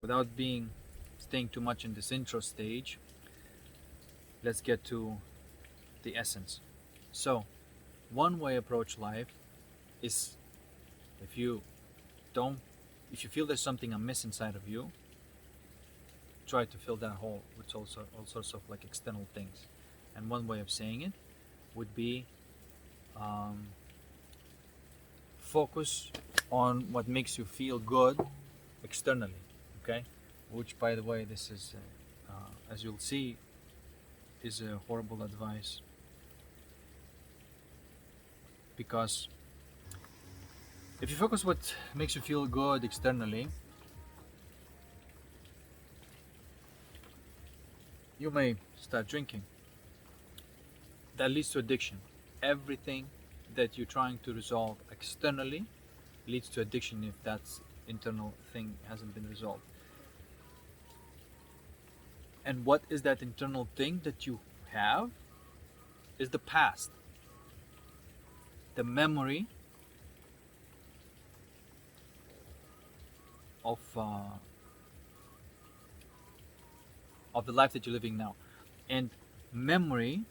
without staying too much in this intro stage, let's get to the essence. So, one way approach life is, if you don't, if you feel there's something amiss inside of you, try to fill that hole with also all sorts of like external things. And one way of saying it would be, um, focus on what makes you feel good externally. Okay, which, by the way, this is as you'll see, is a horrible advice, because if you focus what makes you feel good externally, you may start drinking. That leads to addiction. Everything that you're trying to resolve externally leads to addiction if that internal thing hasn't been resolved. And what is that internal thing that you have? Is the past, the memory of the life that you're living now. And memory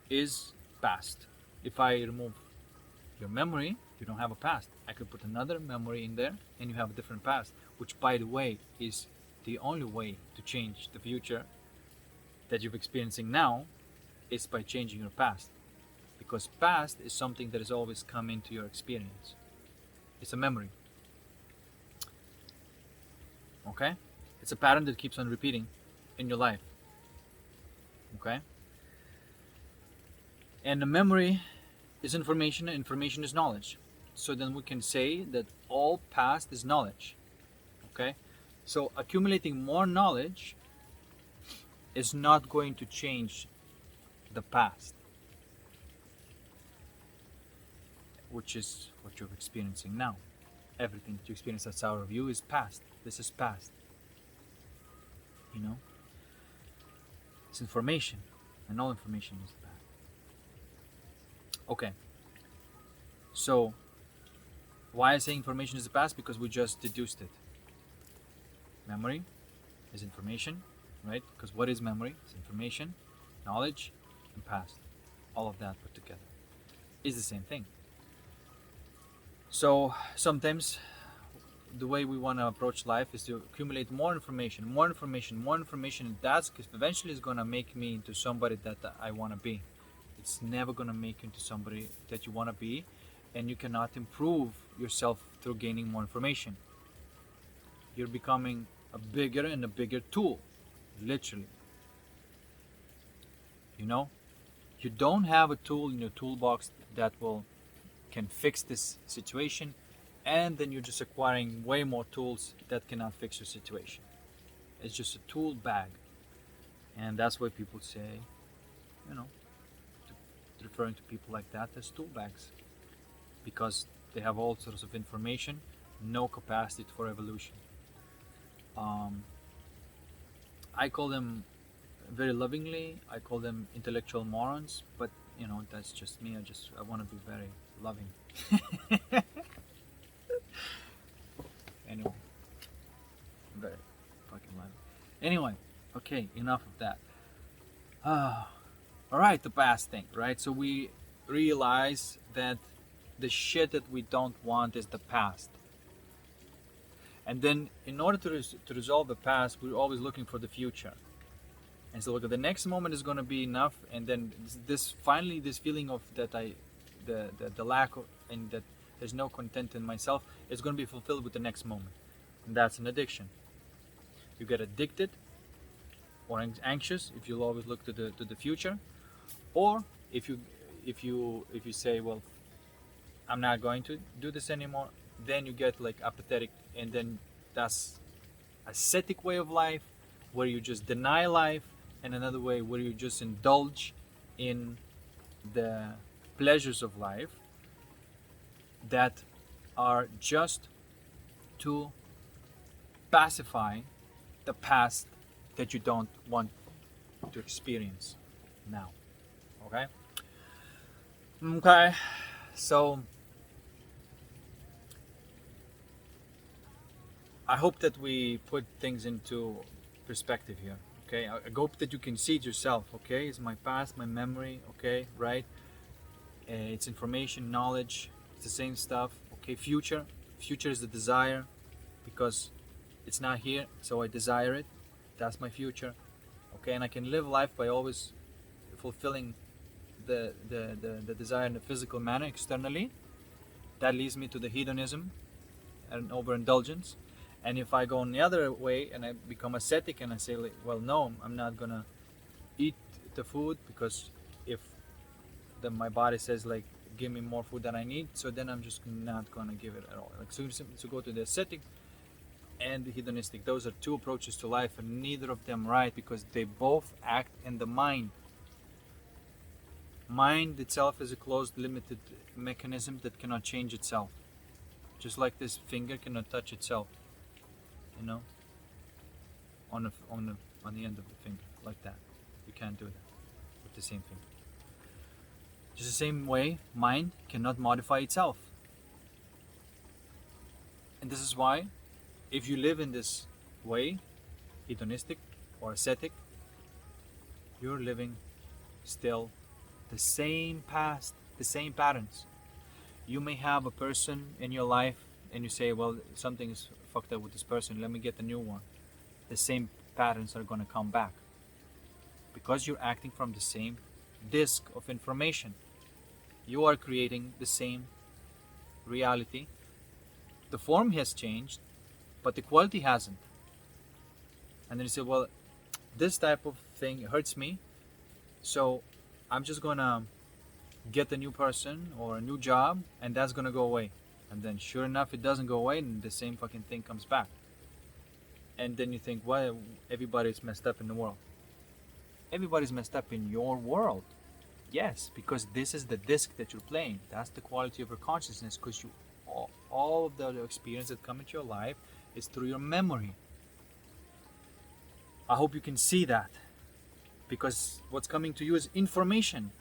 is past. If I remove your memory, you don't have a past. I could put another memory in there and you have a different past, which, by the way, is the only way to change the future that you're experiencing now, is by changing your past. Because past is something that has always come into your experience. It's a memory. Okay? It's a pattern that keeps on repeating in your life. Okay? And the memory is information, and information is knowledge. So then we can say that all past is knowledge. Okay? So accumulating more knowledge is not going to change the past, which is what you're experiencing now. Everything that you experience outside of you is past. This is past. You know? It's information, and all information is past. Okay. So, why I say information is the past? Because we just deduced it. Memory is information, right? Because what is memory? It's information, knowledge, and past. All of that put together is the same thing. So sometimes the way we want to approach life is to accumulate more information, more information, more information, and that's eventually is going to make me into somebody that I want to be. It's never going to make you into somebody that you want to be, and you cannot improve yourself through gaining more information. You're becoming a bigger and a bigger tool, literally. You know, you don't have a tool in your toolbox that can fix this situation, and then you're just acquiring way more tools that cannot fix your situation. It's just a tool bag, and that's why people say, you know, referring to people like that as tool bags, because they have all sorts of information, no capacity for evolution. I call them, very lovingly, I call them intellectual morons, but you know, that's just me. I want to be very loving. Anyway, I'm very fucking loving. Anyway, okay, enough of that. All right, the past thing, right? So we realize that the shit that we don't want is the past. And then in order to resolve the past, we're always looking for the future. And so look, the next moment is going to be enough, and then this feeling of that the lack of, and that there's no content in myself, is going to be fulfilled with the next moment, and that's an addiction. You get addicted or anxious if you always look to the future, or if you say, well, I'm not going to do this anymore, then you get like apathetic, and then that's ascetic way of life where you just deny life, and another way where you just indulge in the pleasures of life that are just to pacify the past that you don't want to experience now. Okay, so I hope that we put things into perspective here. Okay, I hope that you can see it yourself. Okay, it's my past, my memory. Okay, right? It's information, knowledge. It's the same stuff. Okay, future is the desire, because it's not here, so I desire it. That's my future. Okay, and I can live life by always fulfilling the desire in a physical manner externally. That leads me to the hedonism and overindulgence. And if I go in the other way and I become ascetic and I say, like, well, no, I'm not gonna eat the food, because if my body says, like, give me more food than I need, so then I'm just not gonna give it at all. Like, so to go to the ascetic and the hedonistic, those are two approaches to life, and neither of them right, because they both act in the mind. Mind itself is a closed, limited mechanism that cannot change itself. Just like this finger cannot touch itself, you know, on the end of the finger, like that. You can't do that with the same finger. Just the same way, mind cannot modify itself. And this is why, if you live in this way, hedonistic or ascetic, you're living still the same past, the same patterns. You may have a person in your life and you say, well, something is fucked up with this person, let me get a new one. The same patterns are going to come back, because you're acting from the same disk of information. You are creating the same reality. The form has changed, but the quality hasn't. And then you say, well, this type of thing hurts me, so I'm just gonna get a new person or a new job, and that's gonna go away. And then sure enough, it doesn't go away, and the same fucking thing comes back. And then you think, well, everybody's messed up in the world. Everybody's messed up in your world. Yes, because this is the disc that you're playing. That's the quality of your consciousness, because you all of the experience that come into your life is through your memory. I hope you can see that, because what's coming to you is information.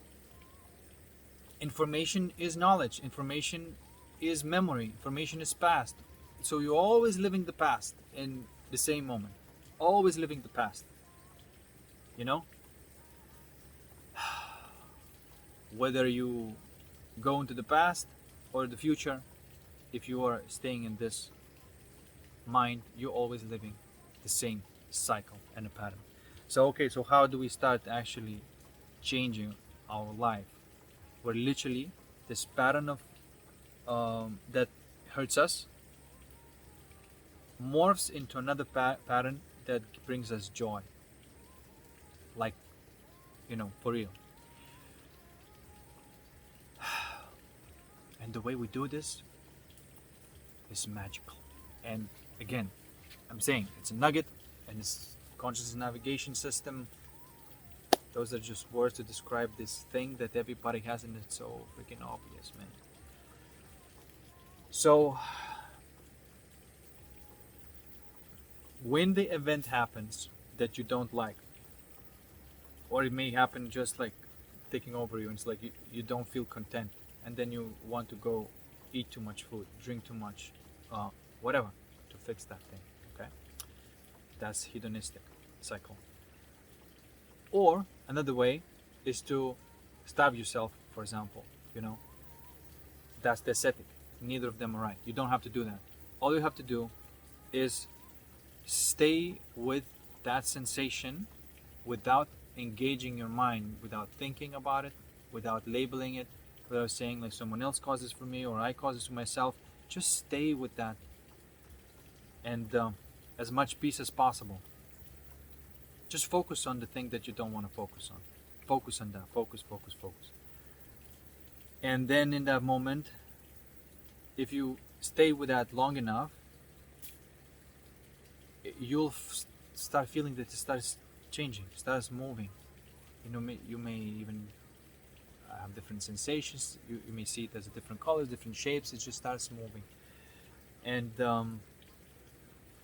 Information is knowledge. Information is memory. Information is past. So you're always living the past in the same moment. Always living the past. You know? Whether you go into the past or the future, if you are staying in this mind, you're always living the same cycle and a pattern. So okay, so how do we start actually changing our life? Where literally this pattern of that hurts us morphs into another pattern that brings us joy. Like, for real. And the way we do this is magical. And again, I'm saying it's a nugget, and it's conscious navigation system. Those are just words to describe this thing that everybody has, and it's so freaking obvious, man. So when the event happens that you don't like, or it may happen just like taking over you, and it's like you don't feel content, and then you want to go eat too much food, drink too much, whatever, to fix that thing. Okay, that's hedonistic cycle. Or another way is to starve yourself, for example. That's the ascetic. Neither of them are right. You don't have to do that. All you have to do is stay with that sensation without engaging your mind, without thinking about it, without labeling it, without saying like someone else caused this for me or I caused this for myself. Just stay with that, and as much peace as possible. Just focus on the thing that you don't want to focus on. Focus on that. Focus. And then in that moment, if you stay with that long enough, you'll start feeling that it starts changing, starts moving. You may even have different sensations. You may see it as different colors, different shapes. It just starts moving. And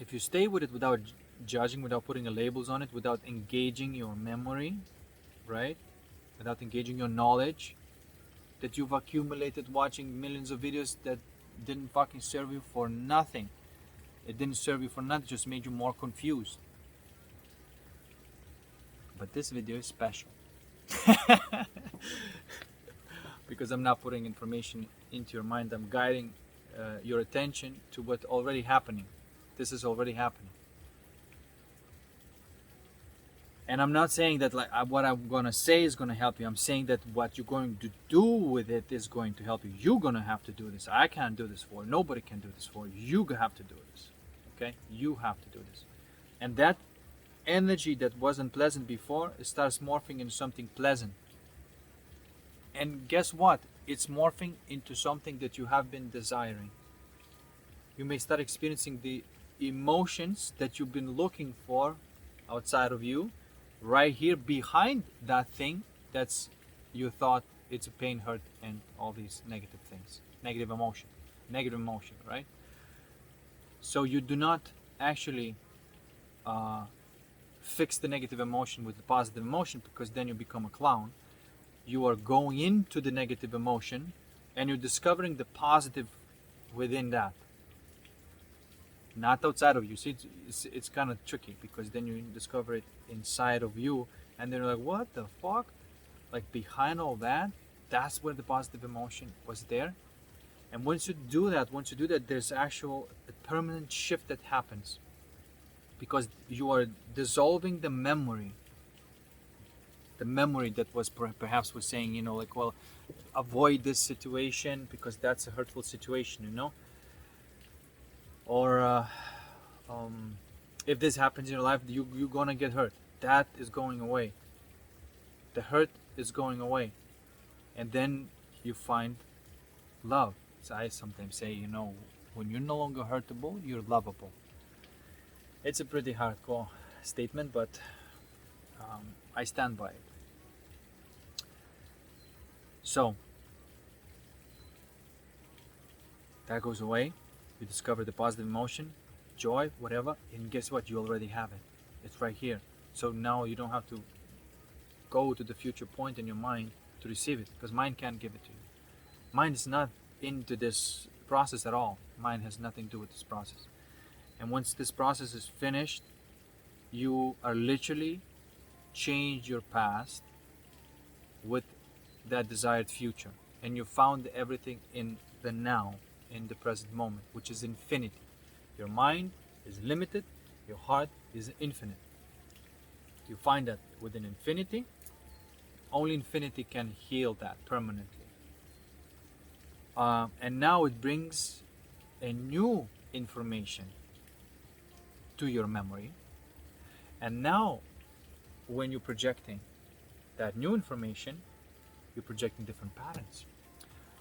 if you stay with it without judging, without putting the labels on it, without engaging your memory, right? Without engaging your knowledge that you've accumulated watching millions of videos that didn't fucking serve you for nothing. It didn't serve you for nothing, it just made you more confused. But this video is special. Because I'm not putting information into your mind, I'm guiding your attention to what's already happening. This is already happening. And I'm not saying that like what I'm gonna say is gonna help you. I'm saying that what you're going to do with it is going to help you. You're gonna have to do this. I can't do this for you. Nobody can do this for you. You have to do this. Okay? You have to do this. And that energy that wasn't pleasant before, it starts morphing into something pleasant. And guess what? It's morphing into something that you have been desiring. You may start experiencing the emotions that you've been looking for outside of you, right here behind that thing that's you thought it's a pain, hurt, and all these negative things. Negative emotion, right? So you do not actually fix the negative emotion with the positive emotion, because then you become a clown. You are going into the negative emotion and you're discovering the positive within that, not outside of you. See, it's kind of tricky, because then you discover it inside of you, and then you're like, what the fuck? Like behind all that, that's where the positive emotion was there. And once you do that, there's actual a permanent shift that happens, because you are dissolving the memory that was perhaps was saying, you know, like, well, avoid this situation because that's a hurtful situation, you know, or if this happens in your life, you're gonna get hurt. That is going away. The hurt is going away, and then you find love. So I sometimes say, you know, when you're no longer hurtable, you're lovable. It's a pretty hardcore statement, but I stand by it. So that goes away. You discover the positive emotion, joy, whatever, and guess what? You already have it. It's right here. So now you don't have to go to the future point in your mind to receive it, because mind can't give it to you. Mind is not into this process at all. Mind has nothing to do with this process. And once this process is finished, you are literally change your past with that desired future, and you found everything in the now, in the present moment, which is infinity. Your mind is limited, your heart is infinite. You find that within infinity. Only infinity can heal that permanently. And now it brings a new information to your memory. And now when you're projecting that new information, you're projecting different patterns.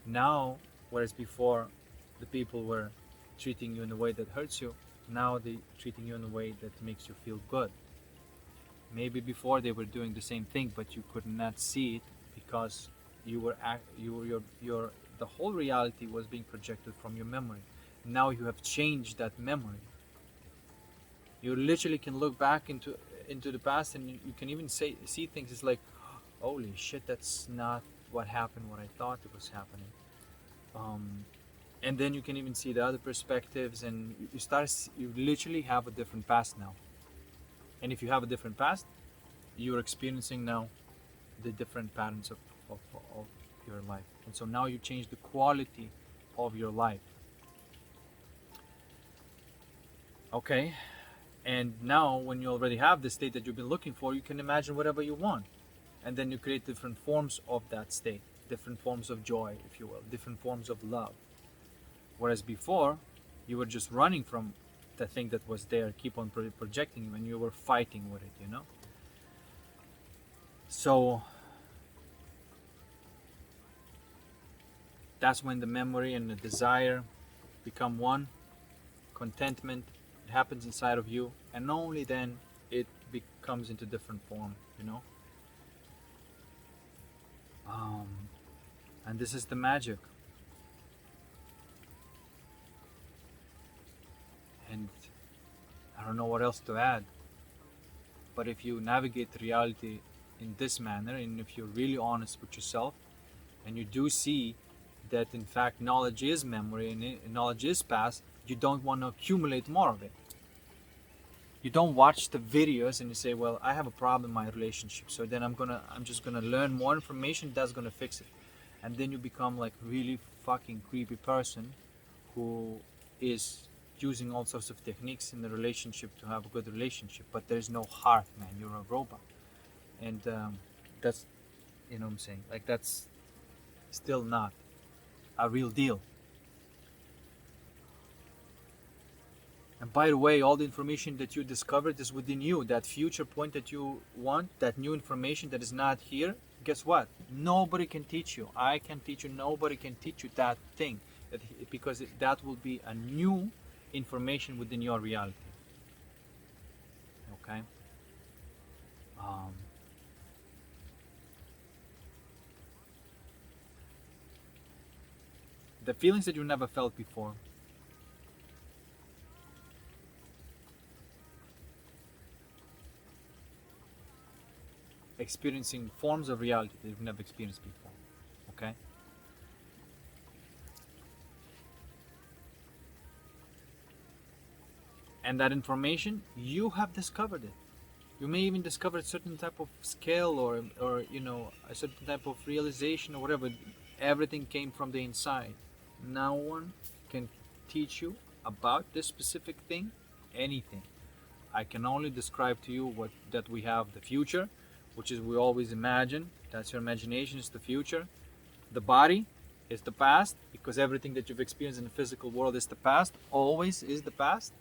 Now, whereas before the people were treating you in a way that hurts you, now they're treating you in a way that makes you feel good. Maybe before they were doing the same thing, but you could not see it because the whole reality was being projected from your memory. Now you have changed that memory. You literally can look back into the past, and you can even see things. It's like, holy shit, that's not what happened, what I thought it was happening. And then you can even see the other perspectives, and you literally have a different past now. And if you have a different past, you're experiencing now the different patterns of your life. And so now you change the quality of your life. Okay? And now when you already have the state that you've been looking for, you can imagine whatever you want. And then you create different forms of that state, different forms of joy, if you will, different forms of love. Whereas before, you were just running from the thing that was there, keep on projecting you, and you were fighting with it, you know? So that's when the memory and the desire become one. Contentment, it happens inside of you, and only then it becomes into different form, you know? And this is the magic. And I don't know what else to add. But if you navigate reality in this manner, and if you're really honest with yourself, and you do see that in fact knowledge is memory and knowledge is past, you don't want to accumulate more of it. You don't watch the videos and you say, well, I have a problem in my relationship, so then I'm just gonna learn more information that's gonna fix it. And then you become like really fucking creepy person who is using all sorts of techniques in the relationship to have a good relationship, but there's no heart, man. You're a robot. And that's, you know what I'm saying, like that's still not a real deal. And by the way, all the information that you discovered is within you. That future point that you want, that new information that is not here, guess what? Nobody can teach you. I can teach you. Nobody can teach you that thing. Because that will be a new information within your reality. Okay? Um, the feelings that you never felt before. Experiencing forms of reality that you've never experienced before. Okay? And that information, you have discovered it. You may even discover a certain type of skill or you know, a certain type of realization or whatever. Everything came from the inside. No one can teach you about this specific thing, anything. I can only describe to you what that we have the future, which is we always imagine. That's your imagination, is the future. The body is the past, because everything that you've experienced in the physical world is the past, always is the past.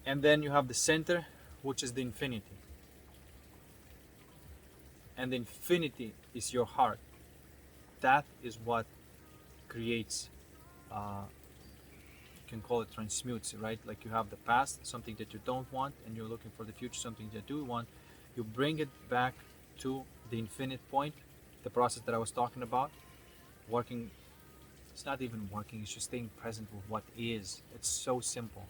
And then you have the center, which is the infinity. And the infinity is your heart. That is what creates, you can call it transmutes, right? Like you have the past, something that you don't want, and you're looking for the future, something that you do want. You bring it back to the infinite point, the process that I was talking about. Working, it's not even working, it's just staying present with what is. It's so simple.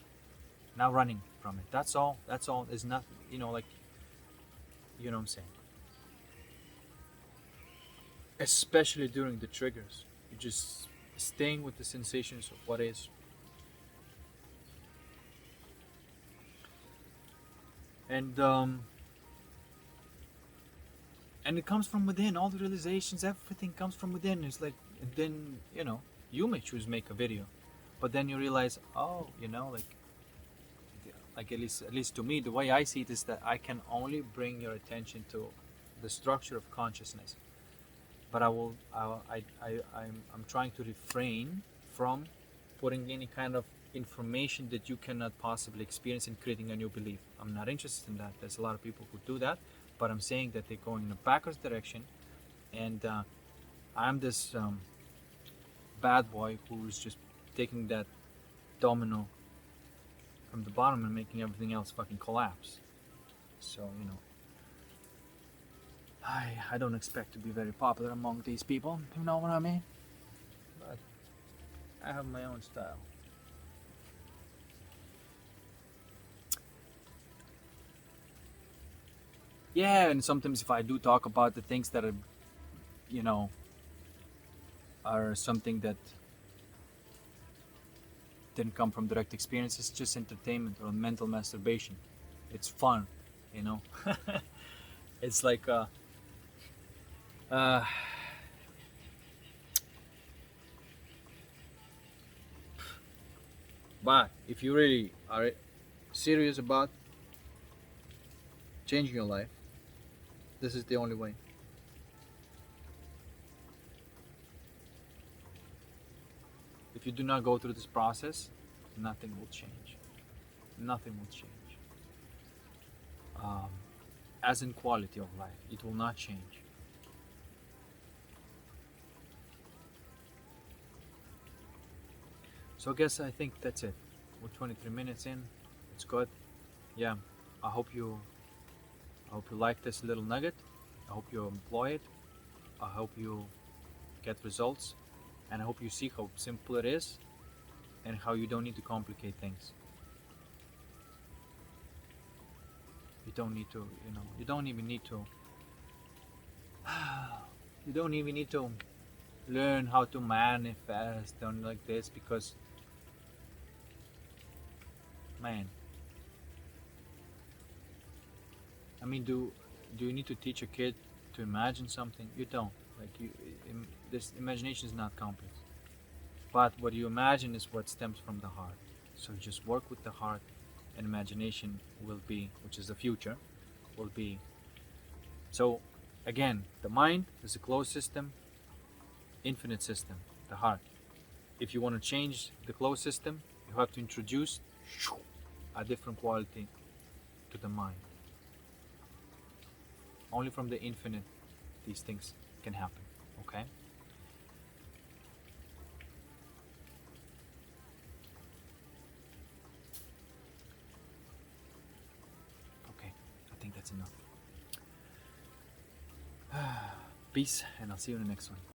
Not running from it. That's all. That's all. It's not, you know, like, you know what I'm saying. Especially during the triggers. You're just staying with the sensations of what is. And it comes from within. All the realizations, everything comes from within. It's like, and then, you know, you may choose make a video, but then you realize, oh, you know, like at least to me, the way I see it is that I can only bring your attention to the structure of consciousness, but I'm trying to refrain from putting any kind of information that you cannot possibly experience and creating a new belief. I'm not interested in that. There's a lot of people who do that, but I'm saying that they're going in a backwards direction, and I'm this bad boy who's just taking that domino from the bottom and making everything else fucking collapse. So, you know, I don't expect to be very popular among these people, you know what I mean? But I have my own style. Yeah, and sometimes if I do talk about the things that are, you know, are something that didn't come from direct experience, it's just entertainment or mental masturbation. It's fun, you know. It's like uh, but if you really are serious about changing your life, this is the only way. If you do not go through this process, nothing will change. Nothing will change. As in quality of life, it will not change. So I think that's it. We're 23 minutes in. It's good. Yeah. I hope you like this little nugget. I hope you employ it. I hope you get results, and I hope you see how simple it is and how you don't need to complicate things. You don't need to, you know, you don't even need to you don't even need to learn how to manifest and like this, because Man, I mean, do you need to teach a kid to imagine something? You don't. Like this imagination is not complex. But what you imagine is what stems from the heart. So just work with the heart, and imagination will be, which is the future, will be. So again, the mind is a closed system, infinite system, the heart. If you want to change the closed system, you have to introduce a different quality to the mind. Only from the infinite these things can happen. Okay? Okay, I think that's enough. Peace, and I'll see you in the next one.